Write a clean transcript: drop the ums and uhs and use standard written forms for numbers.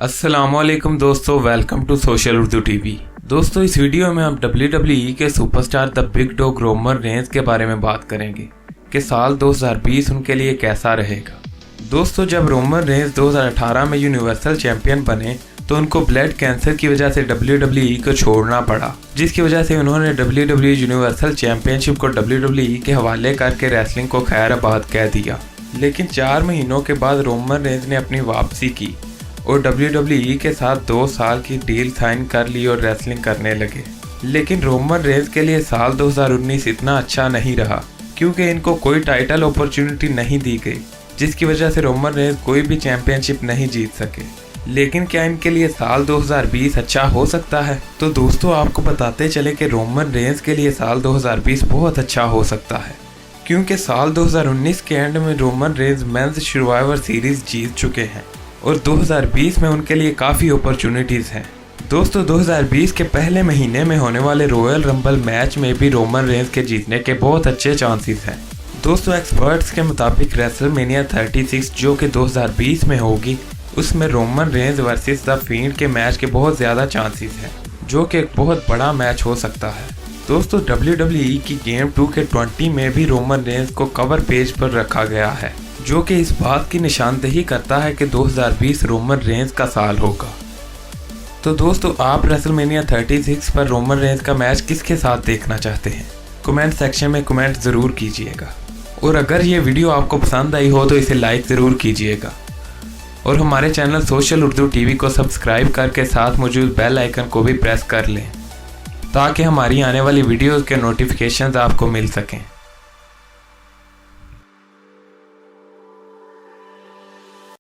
अस्सलामुअलैकुम दोस्तों, welcome to social Urdu TV. दोस्तों, इस वीडियो में हम WWE के superstar the big dog Roman Reigns के बारे में बात करेंगे कि साल 2020 उनके लिए कैसा रहेगा। दोस्तों, जब रोमन रेंस 2018 में यूनिवर्सल चैंपियन बने तो उनको ब्लड कैंसर की वजह से WWE को छोड़ना पड़ा, जिसकी वजह से उन्होंने WWE यूनिवर्सल चैंपियनशिप को WWE के हवाले करके रेसलिंग को खैराबाद कह दिया। लेकिन 4 महीनों के बाद रोमन रेंस ने अपनी वापसी की और WWE के साथ 2 साल की डील साइन कर ली और रेसलिंग करने लगे। लेकिन रोमन रेंस के लिए साल 2019 इतना अच्छा नहीं रहा क्योंकि इनको कोई टाइटल अपॉर्चुनिटी नहीं दी गई, जिसकी वजह से रोमन रेंस कोई भी चैंपियनशिप नहीं जीत सके। लेकिन क्या इनके लिए साल 2020 अच्छा हो सकता है? तो दोस्तों, आपको बताते चले कि रोमन रेंस के लिए साल 2020 बहुत अच्छा हो सकता है, क्योंकि साल 2019 के एंड में Roman Reigns men's Survivor Series जीत चुके हैं और 2020 में उनके लिए काफ़ी अपॉर्चुनिटीज़ हैं। दोस्तों, 2020 के पहले महीने में होने वाले रॉयल रंबल मैच में भी रोमन रेंस के जीतने के बहुत अच्छे चांसेस हैं। दोस्तों, एक्सपर्ट्स के मुताबिक रेसलमेनिया 36 जो कि 2020 में होगी, उसमें Roman Reigns versus the field के मैच के बहुत ज़्यादा चांसेस हैं, जो कि एक बहुत बड़ा मैच हो सकता है। दोस्तों, WWE की गेम 2K20 में भी रोमन रेंस को कवर पेज पर रखा गया है, जो कि इस बात की निशानदेही करता है कि 2020 रोमन रेंस का साल होगा। तो दोस्तों, आप रेसलमेनिया 36 पर रोमन रेंस का मैच किसके साथ देखना चाहते हैं? कमेंट सेक्शन में कमेंट ज़रूर कीजिएगा। और अगर ये वीडियो आपको पसंद आई हो तो इसे लाइक ज़रूर कीजिएगा और हमारे चैनल सोशल उर्दू टीवी को सब्सक्राइब करके साथ मौजूद बेल आइकन को भी प्रेस कर लें ताकि हमारी आने वाली वीडियोज़ के नोटिफिकेशंस आपको मिल सकें।